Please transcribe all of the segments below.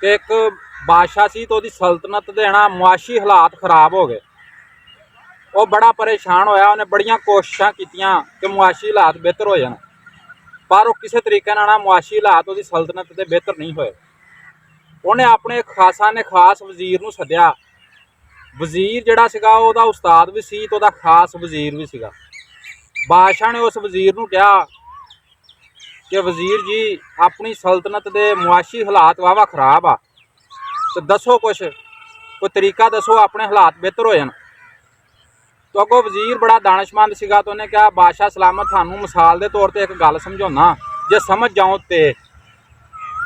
कि एक बादशाह सी तो उसकी सल्तनत दे ना मुआशी हालात खराब हो गए। वो बड़ा परेशान होया, उन्हें बड़ियां कोशिशां कीतियां कि मुआशी हालात बेहतर हो जान, पर वो किसी तरीके नाल ना मुआशी हालात उसकी सल्तनत दे बेहतर नहीं होए। उन्हें अपने खासा ने खास वजीर नूं सद्या। वजीर जिहड़ा सीगा ओहदा उस्ताद भी सी ते ओहदा खास वजीर भी सीगा। बादशाह ने उस वजीर नूं कहा कि वजीर जी, अपनी सल्तनत दे मुआशी हालात वाहवा खराब आ, तो दसो कुछ कोई तरीका दसो अपने हालात बेहतर हो जान। तो अगों वजीर बड़ा दानिशमंद सीगा, तो उन्हें कहा बादशाह सलामत, थानू मिसाल के तौर पर एक गल समझाना, जे समझ जाओ तो।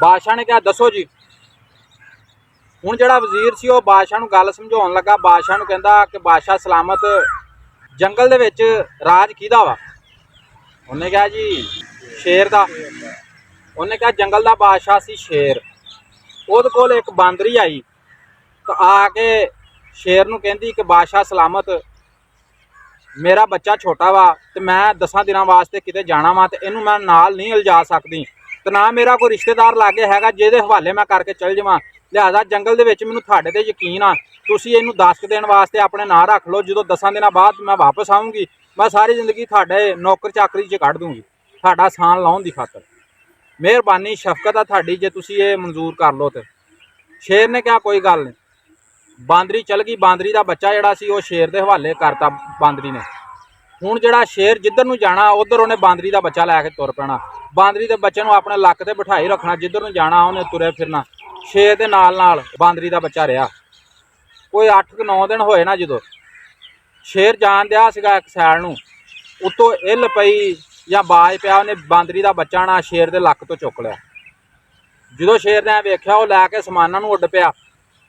बादशाह ने कहा दसो जी। हुण जिहड़ा वजीर सी वह बादशाह नूं गल समझाउण लगा। बादशाह नूं कहंदा कि बादशाह सलामत, जंगल दे विच राज किहदा वा? उन्हें कहा जी शेर दा। उन्हें कहा जंगल दा बादशाह सी शेर। ਉਹਦੇ ਕੋਲ एक बांदरी आई तो आके शेर नूं कहंदी कि बादशाह सलामत, मेरा बच्चा छोटा वा तो मैं 10 दिनों वास्ते किते जाना वा, तो इनू मैं नाल नहीं लिजा सकती, तो ना मेरा कोई रिश्तेदार लागे हैगा जिहदे हवाले मैं करके चल जावां। लिहाजा जंगल दे विच मैनूं तुहाडे ते यकीन आ, तुसीं इनू 10 दिन वास्ते अपने नाल रख लो। जो 10 दिनों बाद मैं वापस आऊँगी, मैं सारी जिंदगी तुहाडे नौकर चाकरी च कढ़ दूँगी, तुहाडा आसान लाउण दी खातर। मेहरबानी शफकत आ तुहाडी, जे तुसीं ये मंजूर कर लो। तो शेर ने कहा कोई गल नहीं। बांदरी चल गई। बांदरी का बच्चा जिहड़ा सी वो शेर के हवाले करता बांदरी ने। हुण जिहड़ा शेर जिधर नूं जाना उधर उन्हें बांदरी का बच्चा लैके तुर पैना। बांदरी के बच्चे नूं अपने लक ते बिठाई रखना, जिधर नूं जाना उन्हें तुरे फिरना। शेर के नाल नाल बांदरी का बच्चा रहा। कोई 8-9 दिन होए ना, जो शेर जान दिया सीगा एक सैड नूं, उत्तों इल पई या बाज पिया, उन्हें बांदरी का बच्चा ना शेर के लक तो चुक लिया। जो शेर ने वेख्या वो लैके समाना नूं उड पिया।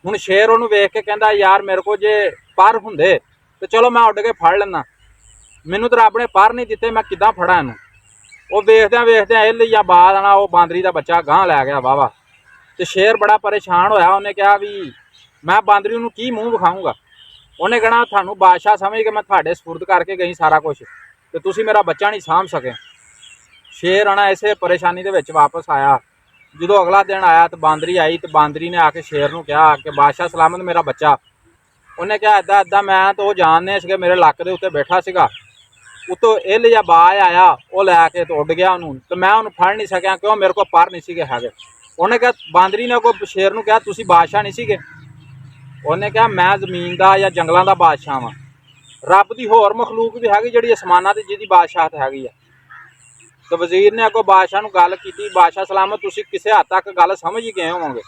हुण शेर उहनूं वेख के कहंदा यार मेरे को जे पर हुंदे तो चलो मैं उड के फड़ लैंदा, मैनूं तो रब ने पर नहीं दिते, मैं किदां फड़ा इहनूं। वो वेखद्यां वेखद्यां इल या बाज ना वो बांदरी का बच्चा गांह लै गया वाहवा। तो शेर बड़ा परेशान होया। उन्हें कहा भी मैं बांदरी नूं की मूँह विखाऊंगा। उन्हें कहना थानू बादशाह समझ के मैं तुहाडे सुपुर्द करके गई सारा कुछ, तो तुसीं मेरा बच्चा नहीं सामभ सके। शेर आना इसे परेशानी दे विच वापस आया। जो अगला दिन आया तो बांदरी आई, तो बांदरी ने आके शेर नूं कहा कि बादशाह सलामत, मेरा बच्चा। उन्हें कहा इदा इदा मैं तो जानने सीगे, मेरे लक दे उत्ते बैठा सीगा, उत्तों इल या बाज आया वो लैके तो उड गया उन्होंने, तो मैं उन्होंने फड़ नहीं सकिया, क्यों मेरे को पर नहीं सीगे हैगे। उन्हें कहा बांदरी ने को शेर नूं कहा तुसीं बादशाह नहीं सीगे? उन्हें कहा मैं जमीन का या जंगलों का बादशाह वां, रब की होर मखलूक भी हैगी जिहड़ी आसमानां ते जिहदी बादशाहत हैगी आ। तो वजीर ने अगों बादशाह नूं गल कीती, बादशाह सलामत तुसीं किसी हद तक गल समझ ही गए होवोगे।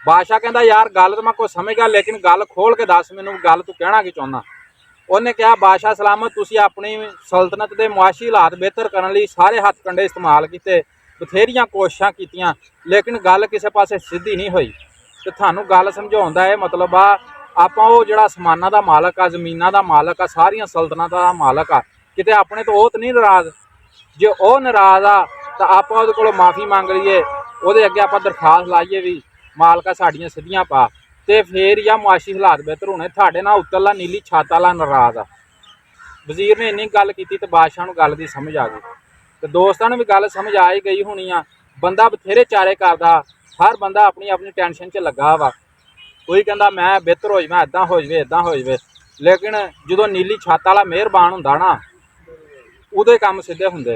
बादशाह कहंदा यार गल तो मैं कोई समझ गया, लेकिन गल खोल के दस मैनूं, गल तू कहना की चाहुंदा? उन्हें कहा बादशाह सलामत तुसीं अपनी सल्तनत के मुआशी हालात बेहतर करने लई सारे हथ कंडे इस्तेमाल किए, बथेरियां कोशिशां कीतियां, लेकिन गल किसी पासे सीधी नहीं हुई। तो थानू गल समझाउण दा इह मतलब आ, आपां वो जिहड़ा आसमानां दा मालक आ, जमीनां दा मालक आ, सारियां सल्तनतां दा मालक आ, किते अपने तो वो तो नहीं नाराज। जे वो नाराज आ तो आप उहदे कोलों माफ़ी मंग लईए, उहदे अगे आपां दरखास्त लाइए भी मालका साडियां सिद्धियां पा, तो फिर या मुआशी हालात बेहतर होने। तुहाडे नाल उत्तरला नीली छत वाला नाराज आ। वजीर ने इन्नी गल की तो बादशाह नूं गल दी समझ आ गई, तो दोस्तां नूं भी गल समझ आ ही गई होनी आ। बंदा बथेरे चारे करदा, हर बंदा अपनी अपनी टेंशन च लगा वा। कोई कहंदा मैं बेहतर हो जावां, इदां हो जावे इदां हो जावे, लेकिन जो नीली छत वाला मेहरबान हुंदा ना उहदे काम सीधे हुंदे।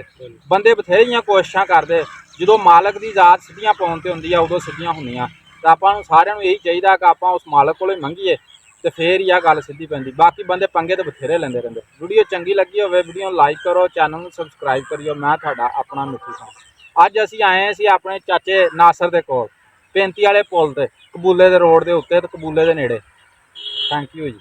बंदे बथेरियां कोशिशां करदे, जो मालक की जात सिद्धियां पाउण ते हुंदी आ उदों सिद्धियां हुंदियां। तो आपां नूं सारिआं नूं यही चाहिदा कि आपां उस मालक कोलों मंगीए, तो फिर ही गल सीधी पैंदी। बाकी बंदे पंगे तो बथेरे लैंदे रहिंदे। वीडियो चंगी लगी होवे वीडियो लाइक करो, चैनल नूं सबसक्राइब करियो। मैं तुहाडा अपना मिठू खान। अज असीं आए सी अपने चाचे नासर दे कोल, 35 वाले पुल ते, कबूले दे रोड दे उत्ते ते कबूले दे नेड़े। Thank you ji.